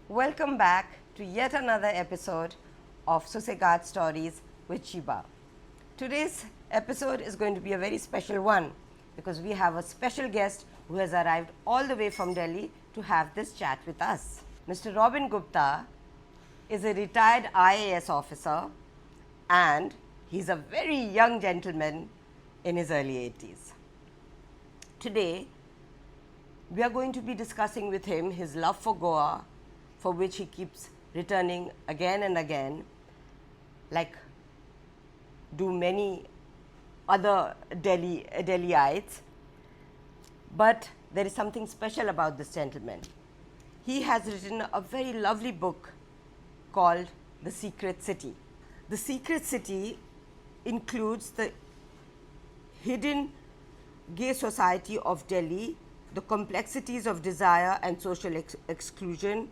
Welcome back to yet another episode of Sussegat Stories with Shiba. Today's episode is going to be a very special one because we have a special guest who has arrived all the way from Delhi to have this chat with us. Mr. Robin Gupta is a retired IAS officer and he's a very young gentleman in his early 80s. Today, we are going to be discussing with him his love for Goa, for which he keeps returning again and again, like do many other Delhiites. But there is something special about this gentleman. He has written a very lovely book called The Secret City. The Secret City includes the hidden gay society of Delhi, the complexities of desire and social exclusion,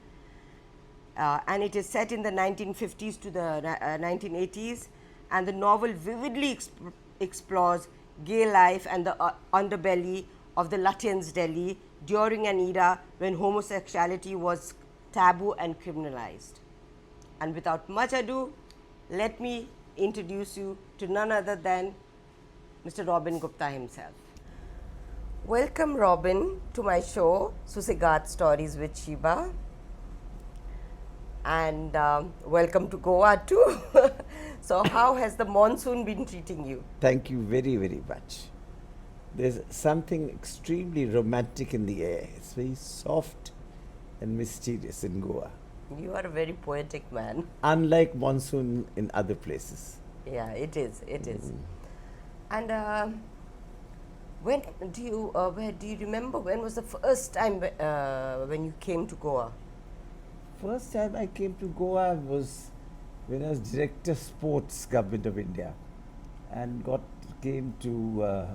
and it is set in the 1950s to the 1980s, and the novel vividly explores gay life and the underbelly of the Lutyens' Delhi during an era when homosexuality was taboo and criminalized. And without much ado, let me introduce you to none other than Mr. Robin Gupta himself. Welcome, Robin, to my show, Sussegat Stories with Shiba. And welcome to Goa too. So, how has the monsoon been treating you? Thank you very, very much. There's something extremely romantic in the air. It's very soft and mysterious in Goa. You are a very poetic man. Unlike monsoon in other places. Yeah, it is. It is. And when do you remember when was the first time when you came to Goa? First time I came to Goa was when I was Director Sports, Government of India, and came to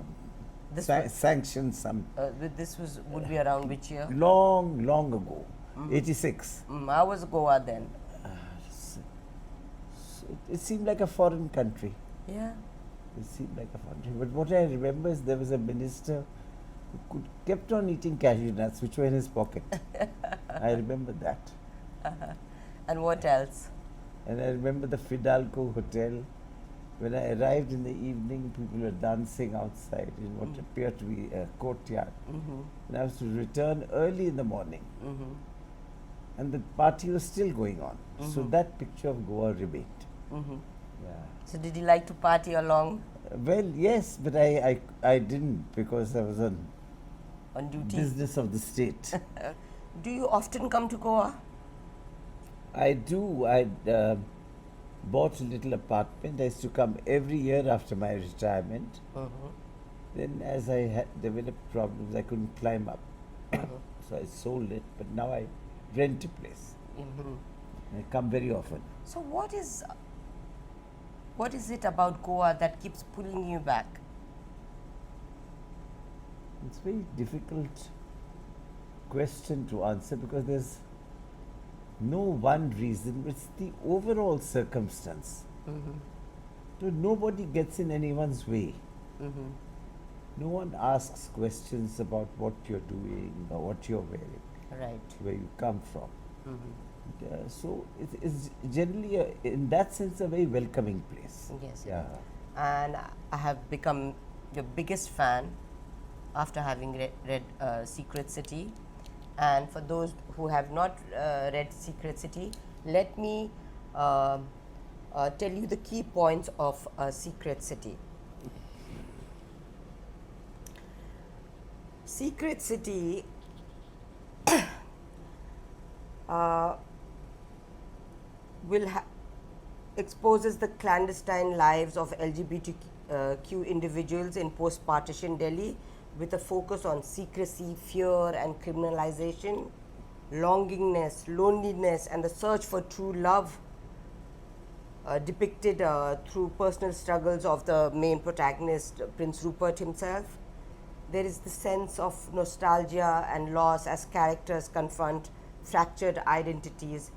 sanction some. This would be around which year? Long ago, 86. How was Goa then? It seemed like a foreign country. Yeah. It seemed like a foreign country. But what I remember is there was a minister who kept on eating cashew nuts, which were in his pocket. I remember that. And what else? And I remember the Fidalgo Hotel. When I arrived in the evening, people were dancing outside in what appeared to be a courtyard. And I was to return early in the morning. And the party was still going on. So that picture of Goa remained. Yeah. So did you like to party along? Well, yes, but I didn't because I was on duty? Business of the state. Do you often come to Goa? I do. I bought a little apartment. I used to come every year after my retirement. Then as I had developed problems, I couldn't climb up. So I sold it, but now I rent a place. I come very often. So what is it about Goa that keeps pulling you back? It's a very difficult question to answer because there's no one reason, it's the overall circumstance. So nobody gets in anyone's way. No one asks questions about what you're doing or what you're wearing, Right. where you come from. So it's generally, in that sense, a very welcoming place. Yes. Yeah. And I have become your biggest fan after having read Secret City. And for those who have not read Secret City, let me tell you the key points of Secret City. Secret City exposes the clandestine lives of LGBTQ individuals in post-partition Delhi, with a focus on secrecy, fear and criminalization, longingness, loneliness and the search for true love, depicted through personal struggles of the main protagonist, Prince Rupert himself. There is the sense of nostalgia and loss as characters confront fractured identities,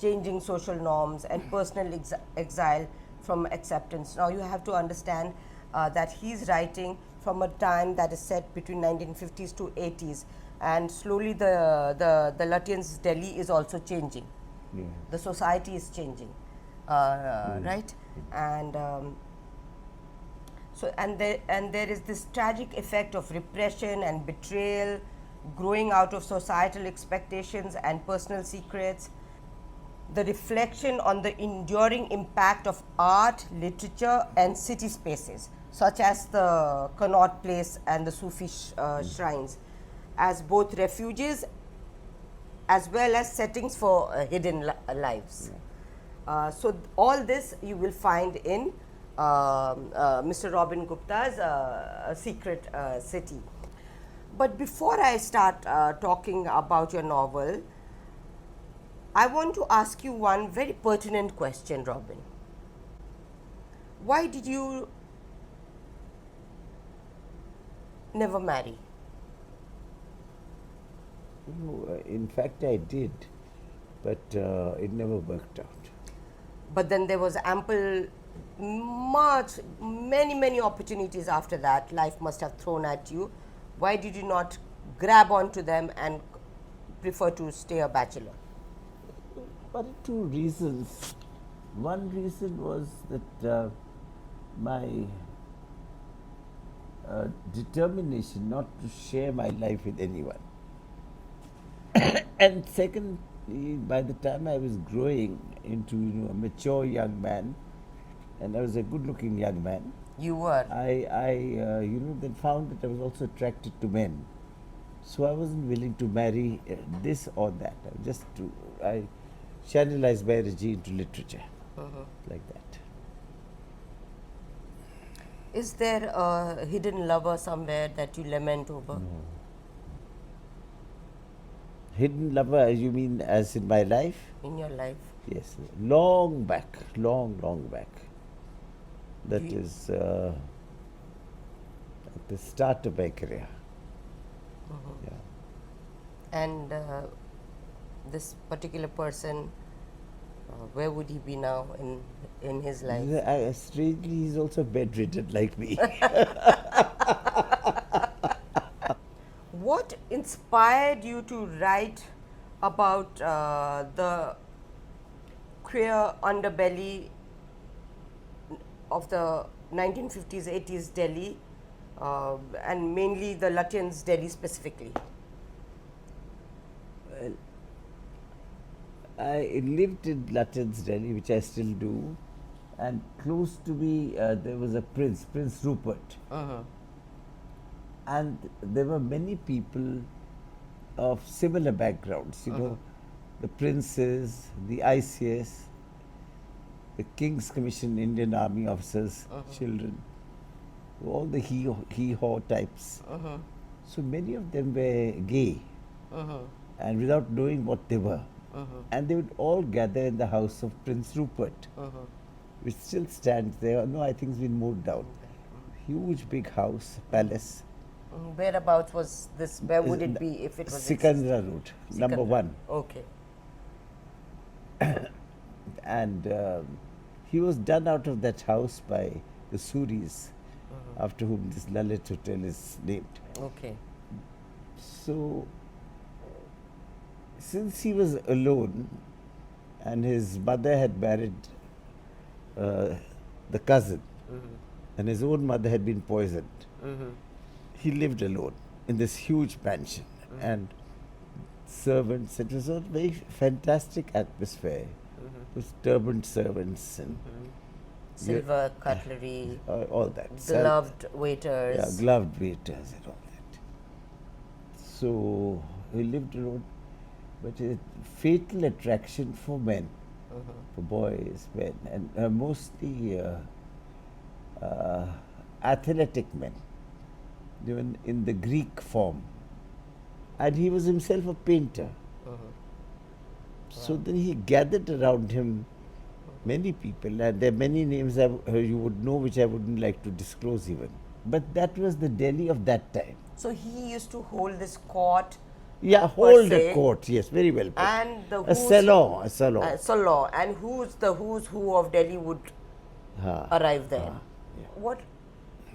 changing social norms and personal exile from acceptance. Now you have to understand that he's writing from a time that is set between 1950s to 80s, and slowly the Lutyens' Delhi is also changing. Yeah. The society is changing, right? And so there is this tragic effect of repression and betrayal, growing out of societal expectations and personal secrets. The reflection on the enduring impact of art, literature, and city spaces, such as the Karot place and the Sufi shrines, as both refuges as well as settings for hidden lives. So all this you will find in Mr. Robin Gupta's Secret City. But before I start talking about your novel, I want to ask you one very pertinent question, Robin. Why did you never marry? No, in fact, I did, but it never worked out. But then there was many opportunities after that life must have thrown at you. Why did you not grab onto them and prefer to stay a bachelor? But two reasons. One reason was that my determination not to share my life with anyone. And second, by the time I was growing into a mature young man, and I was a good-looking young man, You were. I then found that I was also attracted to men. So I wasn't willing to marry this or that. I channelized my energy into literature, like that. Is there a hidden lover somewhere that you lament over? No. Hidden lover, you mean as in my life? In your life? Yes, long back, long back. That is at the start of my career. Yeah. And this particular person, where would he be now in his life? Strangely, he's also bedridden like me. What inspired you to write about the queer underbelly of the 1950s, 80s Delhi, and mainly the Lutyens' Delhi specifically? Well, I lived in Lutyens' Delhi, which I still do, and close to me there was a Prince Rupert. And there were many people of similar backgrounds, the princes, the ICS, the King's Commission Indian Army officers, children, all the hee-haw types. So many of them were gay, and without knowing what they were. And they would all gather in the house of Prince Rupert, which still stands there. No, I think it's been moved down. Huge big house, palace. Whereabouts was this? Where would it be if it was? Sikandra Road, number 1. Okay. And he was done out of that house by the Suris, after whom this Lalit Hotel is named. Okay. So, since he was alone and his mother had married the cousin, and his own mother had been poisoned, he lived alone in this huge mansion and servants. It was a very fantastic atmosphere with turbaned servants and Silver cutlery, all that. gloved waiters. Yeah, gloved waiters and all that. So he lived alone, but a fatal attraction for men, for boys, men, and mostly athletic men, even in the Greek form. And he was himself a painter. So then he gathered around him many people, and there are many names you would know which I wouldn't like to disclose even. But that was the Delhi of that time. So he used to hold this court. Yeah, hold a court, yes, very well put. And the a salon. Salon. And who's who of Delhi would arrive there? Yeah.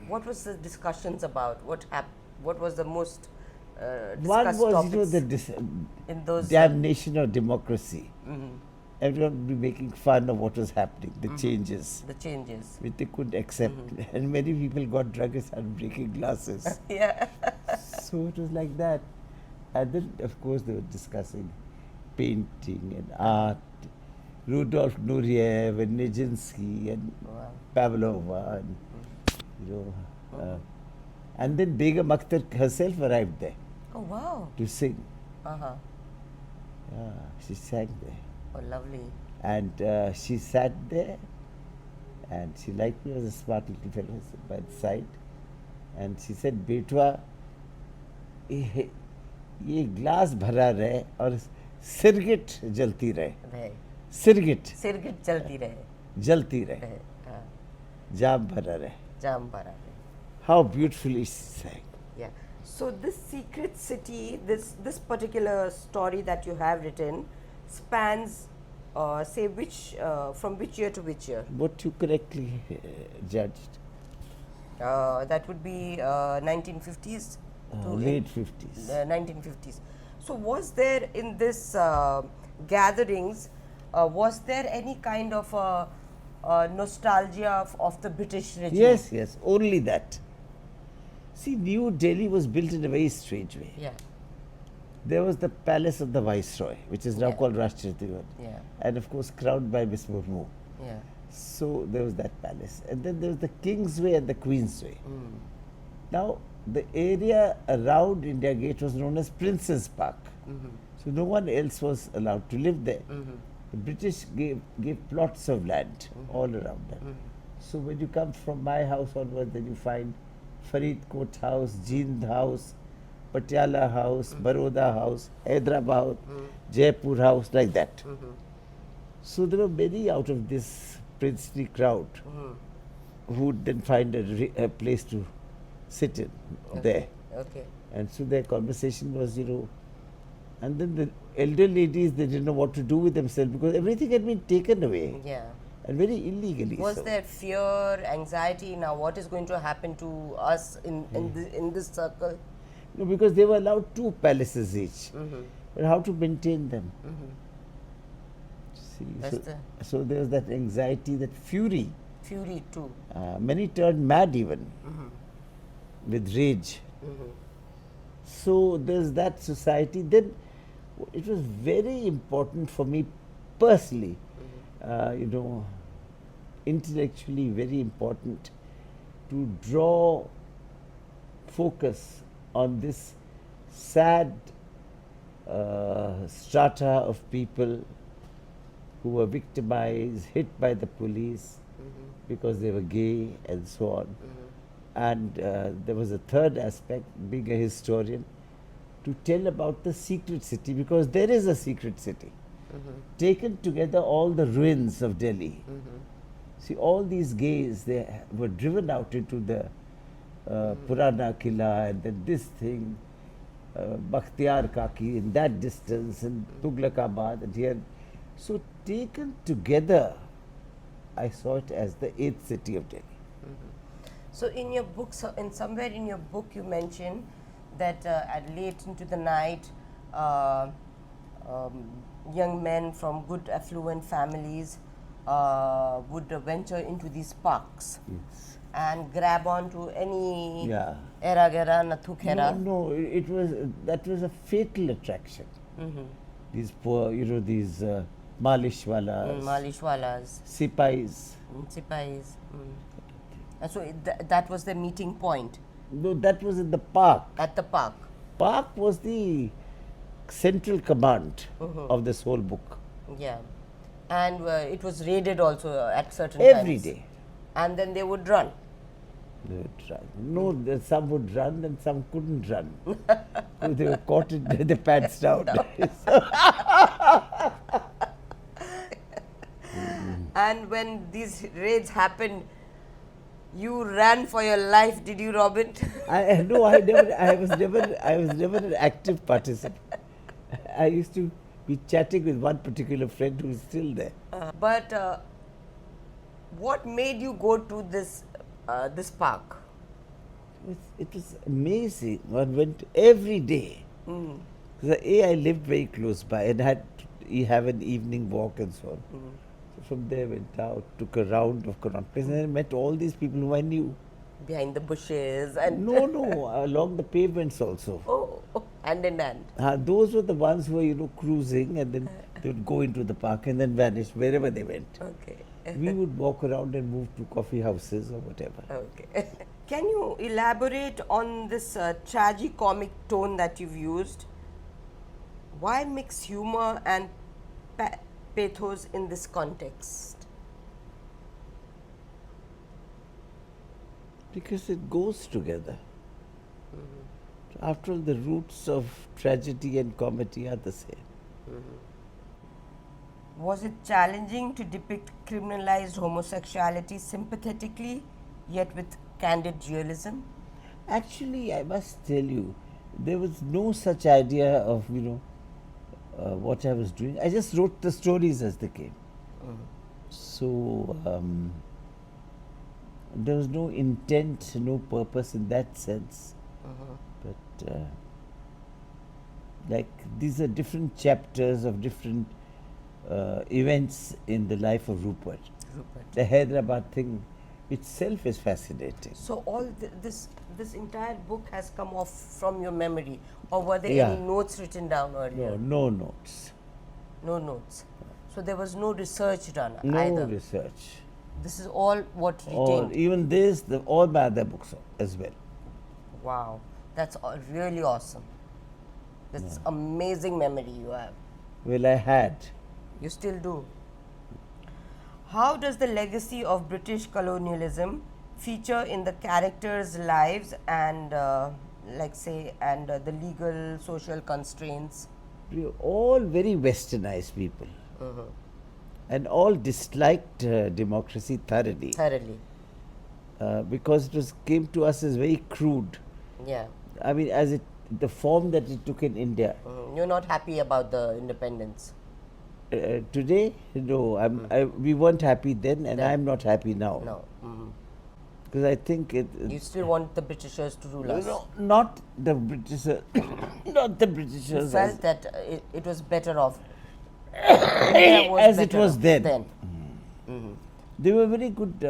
What was the discussions about? What was the most One discuss was, topics you know, the in those damnation of democracy. mhm, Everyone would be making fun of what was happening, the changes, the changes. which they couldn't accept. And many people got drunk and started breaking glasses. Yeah. So it was like that. And then, of course, they were discussing painting and art. Rudolf Nureyev and Nijinsky and Wow. Pavlova and, you know, and then Begum Akhtar herself arrived there Oh wow. to sing. Uh-huh. Yeah, she sang there. Oh lovely. And she sat there and she liked me as a smart little fellow by the side. And she said, Betwa, ये glass भरा रहे और सिरगिट जलती रहे. रहे. सिरगिट सिरगिट जलती रहे. जलती रहे. रहे. हाँ. जाम भरा रहे. जाम भरा रहे. How beautifully she sang. Yeah. So this secret city, this particular story that you have written, spans, say from which year to which year? What you correctly judged. That would be 1950s to Late 50s. 1950s. So was there in this gatherings, was there any kind of nostalgia of the British regime? Yes, yes, only that. See, New Delhi was built in a very strange way. Yeah. There was the palace of the Viceroy, which is now Yeah. called Rashtrapati Bhavan, Yeah. and of course crowned by Miss Murmu. Yeah. So there was that palace. And then there was the Kingsway and the Queensway. Now, the area around India Gate was known as Prince's Park. So no one else was allowed to live there. The British gave plots of land all around that. So when you come from my house onwards, then you find Faridkot House, Jind House, Patiala House, Baroda House, Hyderabad, Jaipur House, like that. So there were many out of this princely crowd who would then find a place to sit in there. Okay. And so their conversation was, you know, and then the elder ladies, they didn't know what to do with themselves because everything had been taken away. Yeah. And very illegally. Was so. there fear, anxiety? Now, what is going to happen to us in this circle? No, because they were allowed 2 palaces each. But how to maintain them? See, so there was that anxiety, that fury. Fury too. Many turned mad even with rage. So there's that society. Then it was very important for me personally, you know, intellectually very important to draw focus on this sad strata of people who were victimized, hit by the police because they were gay and so on. And there was a third aspect, being a historian, to tell about the secret city, because there is a secret city. Taken together all the ruins of Delhi. See, all these gays, they were driven out into the Purana Killa, and then this thing, Bakhtiar Kaki in that distance, and Tughlakabad, and here. So taken together, I saw it as the 8th city of Delhi. So in your book, somewhere in your book, you mention that at late into the night, young men from good affluent families would venture into these parks and grab onto any era gera nathukera. No, that was a fatal attraction. These poor, you know, these malishwalas, malishwalas, sipais. Sipais. And so that was the meeting point. No, that was in the park. At the park. Park was the central command of this whole book. Yeah. And it was raided also at certain Every times. day. And then they would run. They would run. No, some would run and some couldn't run. So they were caught in the pants down. And when these raids happened, you ran for your life, did you, Robin? No, I was never an active participant. I used to be chatting with one particular friend who is still there. But what made you go to this park? it was amazing. One went every day. Mm. Because I lived very close by and had to have an evening walk and so on. So from there went out, took a round of Karot Place, and I met all these people who I knew. Behind the bushes and No, along the pavements also. oh, hand in hand. Those were the ones who were, cruising, and then they would go into the park and then vanish wherever they went. Okay. We would walk around and move to coffee houses or whatever. Okay. Can you elaborate on this tragicomic tone that you've used? Why mix humor and pathos in this context? Because it goes together. So after all, the roots of tragedy and comedy are the same. Was it challenging to depict criminalized homosexuality sympathetically, yet with candid realism? Actually, I must tell you, there was no such idea of, what I was doing. I just wrote the stories as they came. So, there was no intent, no purpose in that sense. But, like, these are different chapters of different events in the life of Rupert. The Hyderabad thing itself is fascinating. So all this entire book has come off from your memory, or were there Yeah. any notes written down earlier? No notes. No notes. So there was no research done No either. research. This is all what All, retained. even this, all my other books as well. Wow, that's really awesome. That's amazing memory you have. Well, I had. You still do. How does the legacy of British colonialism feature in the characters' lives and, the legal, social constraints? We were all very westernized people. And all disliked democracy thoroughly. Thoroughly. Because it came to us as very crude. Yeah. I mean, the form that it took in India. You're not happy about the independence. Today, no, we weren't happy then, and Then. I'm not happy now. No. Because I think You still want the Britishers to rule us. no, not the Britishers, not the You Britishers. felt that it was better off. India was As it better was off then. They were very good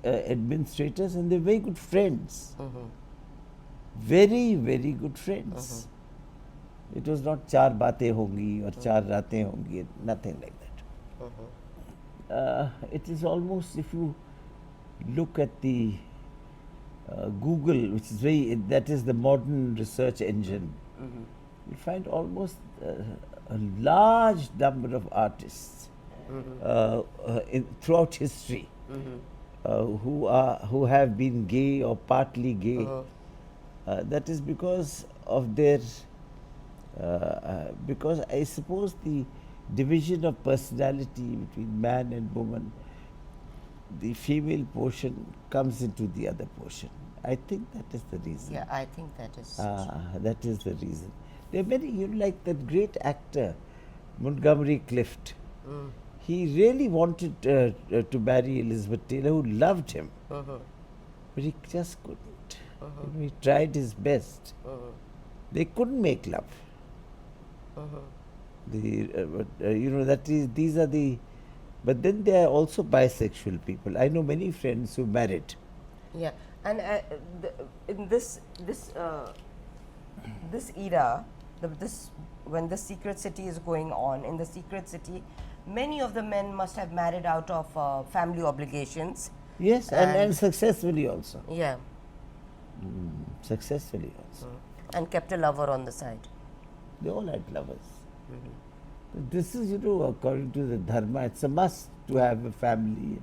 administrators, and they were very good friends. Very, very good friends. It was not char baatein hongi or char raatein hongi, nothing like that. It is almost, if you look at the Google, which is that is the modern research engine, you find almost a large number of artists throughout history who have been gay or partly gay. That is because of their because I suppose the division of personality between man and woman, the female portion comes into the other portion. I think that is the reason. Yeah, I think that is. That is the reason. There are many, like that great actor, Montgomery Clift. He really wanted to marry Elizabeth Taylor, who loved him. But he just couldn't. He tried his best. They couldn't make love. These are the. But then there are also bisexual people. I know many friends who married. Yeah, and in this era, when the Secret City is going on, in the Secret City, many of the men must have married out of family obligations. Yes, and successfully also. Yeah. Successfully also. And kept a lover on the side. They all had lovers. This is, according to the Dharma, it's a must to have a family.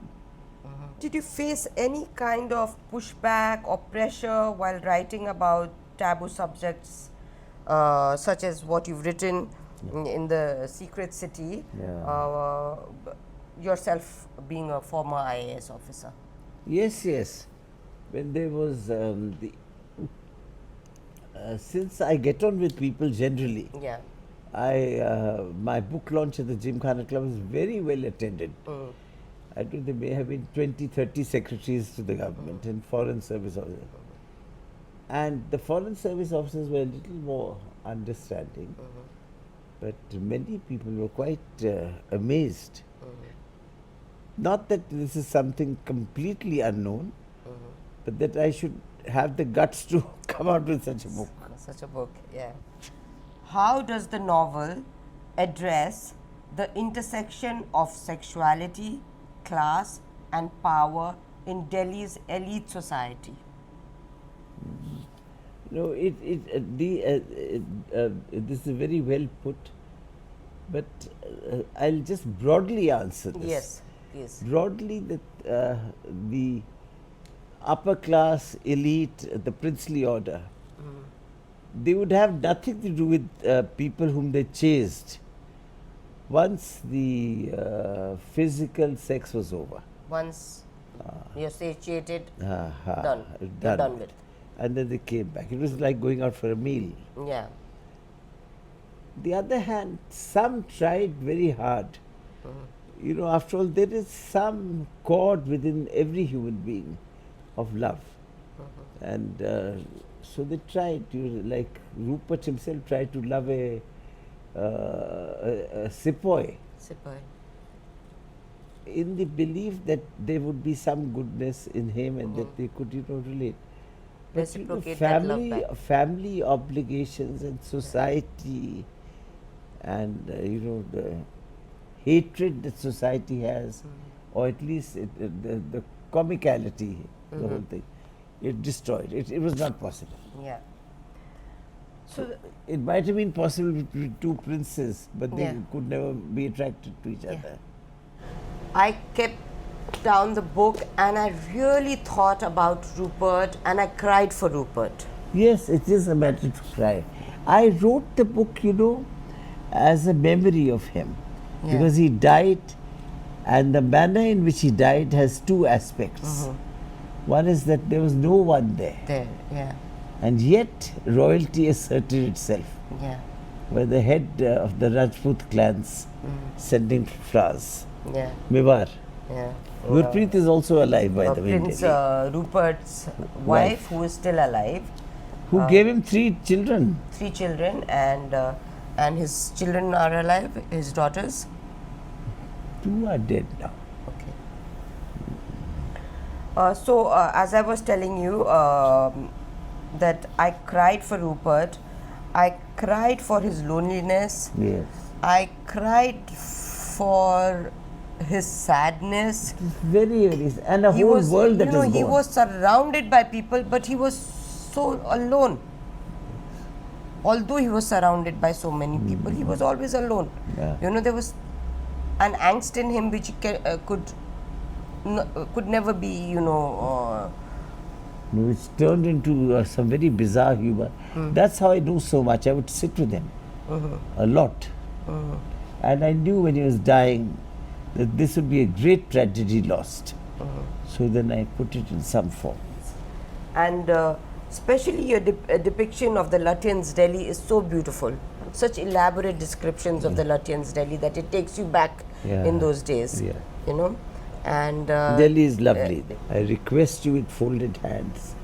Did you face any kind of pushback or pressure while writing about taboo subjects, such as what you've written in the Secret City, yourself being a former IAS officer? Yes. When there was since I get on with people generally, Yeah. My book launch at the Gymkhana Club is very well attended. I think there may have been 20, 30 secretaries to the government and foreign service officers. And the Foreign Service officers were a little more understanding, but many people were quite amazed. Not that this is something completely unknown, but that I should have the guts to come out with such a book. Such a book, yeah. How does the novel address the intersection of sexuality, class, and power in Delhi's elite society? No, this is very well put, but I'll just broadly answer this. Yes, please. Broadly, that the upper class elite, the princely order, they would have nothing to do with people whom they chased once the physical sex was over. Once you're satiated, You're done with. And then they came back. It was like going out for a meal. Yeah. The other hand, some tried very hard. You know, after all, there is some chord within every human being of love. And so they tried to, like Rupert himself tried to love a sepoy, in the belief that there would be some goodness in him and that they could, relate. But family obligations and society and the hatred that society has, or at least the comicality, the whole thing, it destroyed. It was not possible. Yeah. So it might have been possible between two princes, but they could never be attracted to each other. I kept down the book and I really thought about Rupert and I cried for Rupert. Yes, it is a matter to cry. I wrote the book, as a memory of him, because he died, and the manner in which he died has two aspects. One is that there was no one there. And yet royalty asserted itself. Where the head of the Rajput clans sending flowers. Mewar. Gurpreet is also alive, by the way. Prince Rupert's wife, who is still alive. Who gave him 3 children. 3 children, and his children are alive, his daughters? 2 are dead now. Okay. So, as I was telling you, that I cried for Rupert, I cried for his loneliness. Yes. I cried for his sadness. Very, very, and a whole world that is gone. He was surrounded by people, but he was so alone. Although he was surrounded by so many people, he was always alone. There was an angst in him which could never be, which turned into some very bizarre humor. That's how I knew so much. I would sit with him a lot. And I knew when he was dying that this would be a great tragedy lost. So then I put it in some form. And especially your depiction of the Lutyens' Delhi is so beautiful. Such elaborate descriptions of the Lutyens' Delhi that it takes you back in those days. And Delhi is lovely. I request you with folded hands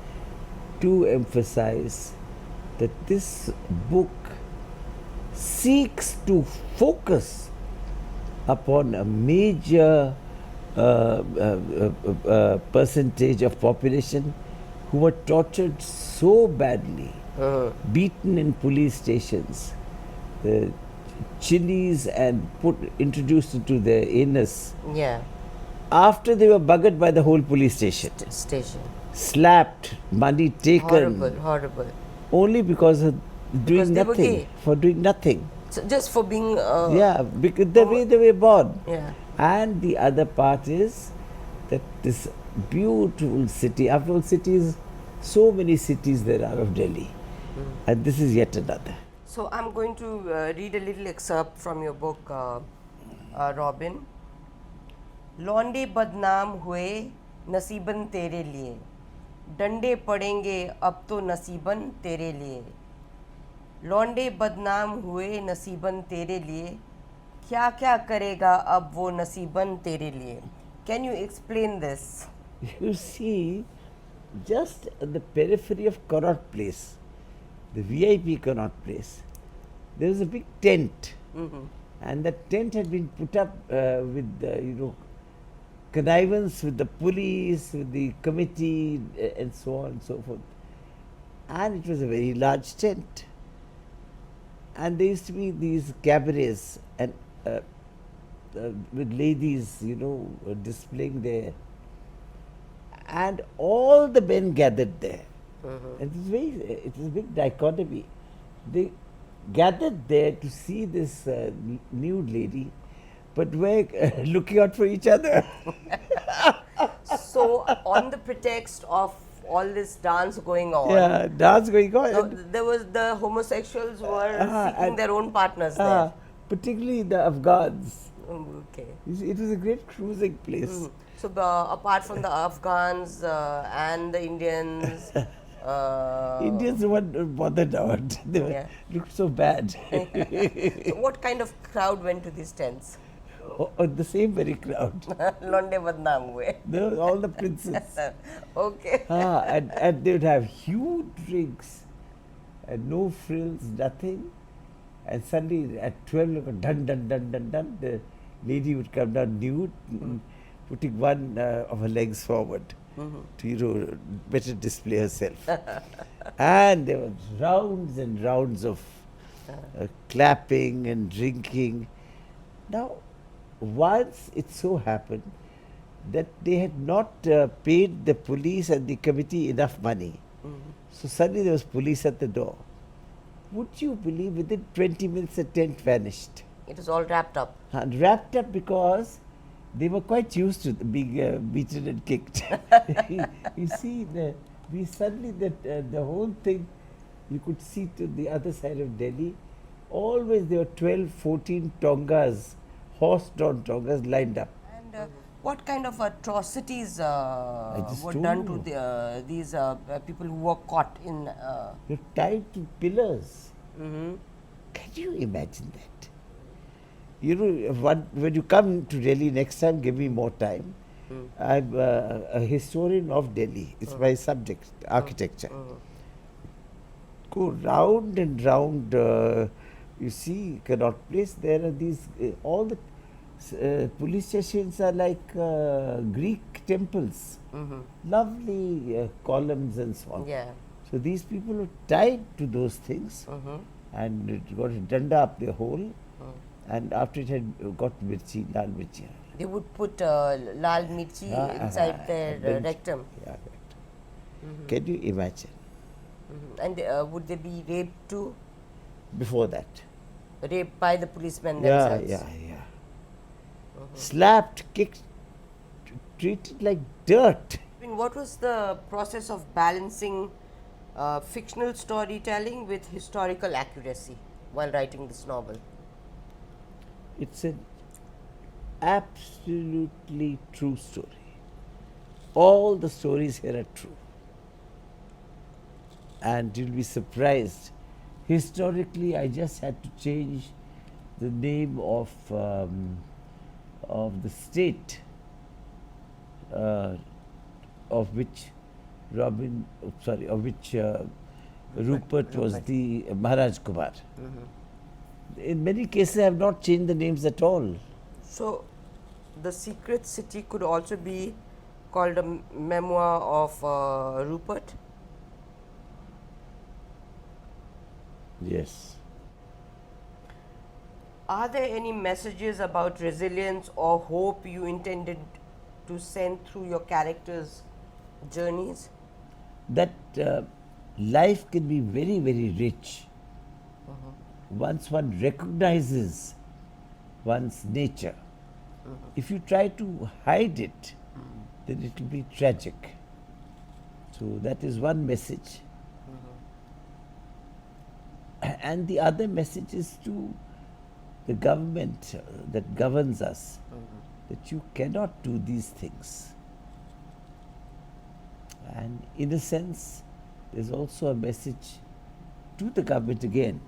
to emphasize that this book seeks to focus upon a major percentage of population who were tortured so badly, beaten in police stations, chilies and introduced into their anus. After they were buggered by the whole police station. Slapped, money taken. Horrible. Only because of doing they were nothing. gay. For doing nothing. So just for being... because the way they were born. Yeah. And the other part is that this beautiful city, after all cities, so many cities there are of Delhi. And this is yet another. So I'm going to read a little excerpt from your book, Robin. लौंडे बदनाम हुए नसीबन तेरे लिए, डंडे पड़ेंगे अब तो नसीबन तेरे लिए, लौंडे बदनाम हुए नसीबन तेरे लिए, क्या क्या करेगा अब वो नसीबन तेरे लिए. Can you explain this? You see, just at the periphery of Karot place, the VIP Karot place, there was a big tent. And that tent had been put up with, connivance with the police, with the committee, and so on and so forth. And it was a very large tent. And there used to be these cabarets and with ladies, displaying their. And all the men gathered there. And it was a big dichotomy. They gathered there to see this nude lady, but were looking out for each other. So, on the pretext of all this dance going on, Yeah, dance going on. so there was the homosexuals were seeking and- their own partners there. Particularly the Afghans. Okay. You see, it was a great cruising place. So, apart from the Afghans and the Indians, Indians weren't bothered about. They looked so bad. so what kind of crowd went to these tents? The same very crowd. Londe badnaam hue. They were all the princes. Okay. And they would have huge drinks and no frills, nothing. And suddenly at 12, dun dun dun dun dun, the lady would come down nude, putting one of her legs forward to better display herself. And there were rounds and rounds of clapping and drinking. Now, once it so happened that they had not paid the police and the committee enough money. So suddenly there was police at the door. Would you believe within 20 minutes the tent vanished? It was all wrapped up. And wrapped up because they were quite used to being beaten and kicked. You see, the whole thing, you could see to the other side of Delhi, always there were 12, 14 tongas, horse-drawn tongas lined up. And what kind of atrocities just were told done to you. these people who were caught in? You're tied to pillars. Mhm. Can you imagine that? When you come to Delhi next time, give me more time. I'm a historian of Delhi. It's my subject, architecture. Go round and round. You see, Karot Place. There are these. All the police stations are like Greek temples. Lovely columns and so on. Yeah. So these people were tied to those things, and it got a danda up their hole. And after it had got mirchi, lal mirchi. They would put lal mirchi inside their rectum. Yeah, right. Can you imagine? And would they be raped too? Before that. Raped by the policemen Yeah, themselves? yeah. Slapped, kicked, treated like dirt. I mean, what was the process of balancing fictional storytelling with historical accuracy while writing this novel? It's an absolutely true story. All the stories here are true. And you'll be surprised. Historically, I just had to change the name of the state of which Rupert was the Maharaj Kumar. In many cases, I have not changed the names at all. So, the secret city could also be called a memoir of Rupert. Yes. Are there any messages about resilience or hope you intended to send through your characters' journeys? That life can be very, very rich once one recognizes one's nature. If you try to hide it, then it will be tragic. So that is one message. And the other message is to the government that governs us, that you cannot do these things. And in a sense, there's also a message to the government again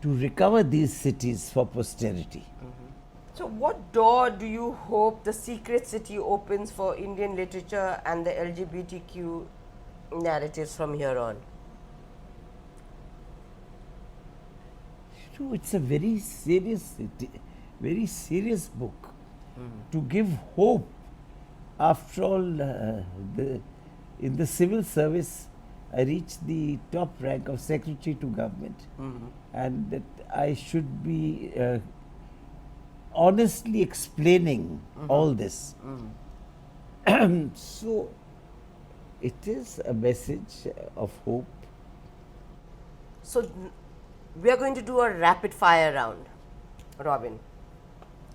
to recover these cities for posterity. So, what door do you hope the Secret City opens for Indian literature and the LGBTQ narratives from here on? It's a very serious book to give hope. After all, in the civil service, I reached the top rank of secretary to government, and that I should be honestly explaining all this. So, it is a message of hope. So, we are going to do a rapid fire round, Robin.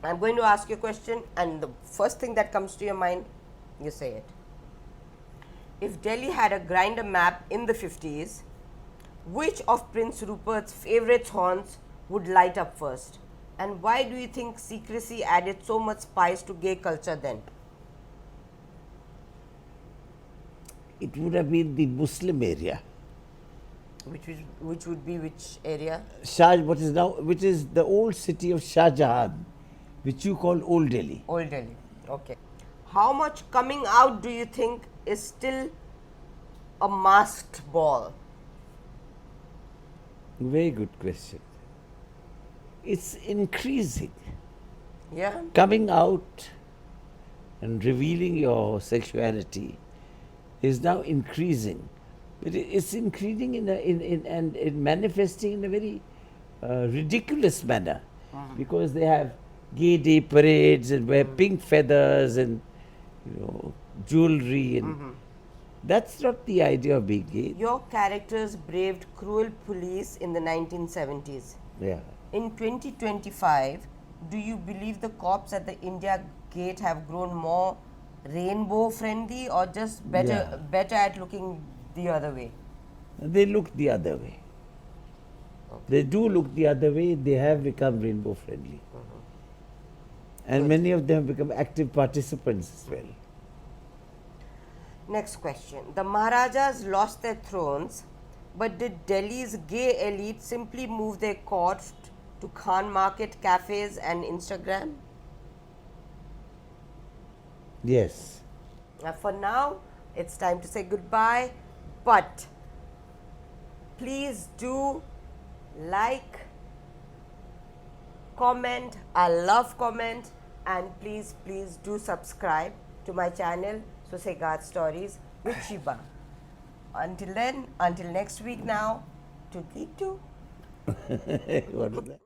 I'm going to ask you a question, and the first thing that comes to your mind, you say it. If Delhi had a grinder map in the 50s, which of Prince Rupert's favorite haunts would light up first? And why do you think secrecy added so much spice to gay culture then? It would have been the Muslim area. Which would be which area? Which is the old city of Shah Jahan, which you call Old Delhi. Old Delhi. Okay. How much coming out do you think is still a masked ball? Very good question. It's increasing. Yeah. Coming out and revealing your sexuality is now increasing. But it's increasing and manifesting in a very ridiculous manner, because they have gay day parades and wear pink feathers and jewelry, and that's not the idea of being gay. Your characters braved cruel police in the 1970s. Yeah. In 2025, do you believe the cops at the India Gate have grown more rainbow friendly, or just better at looking the other way? They look the other way. Okay. They do look the other way. They have become rainbow friendly. And many of them have become active participants as well. Next question. The Maharajas lost their thrones, but did Delhi's gay elite simply move their court to Khan Market cafes and Instagram? Yes. For now, it's time to say goodbye, but please do like, comment, I love comment, and please do subscribe to my channel, Sosegat Stories with Shiba. Until then, until next week now, toodly-doo. What is that?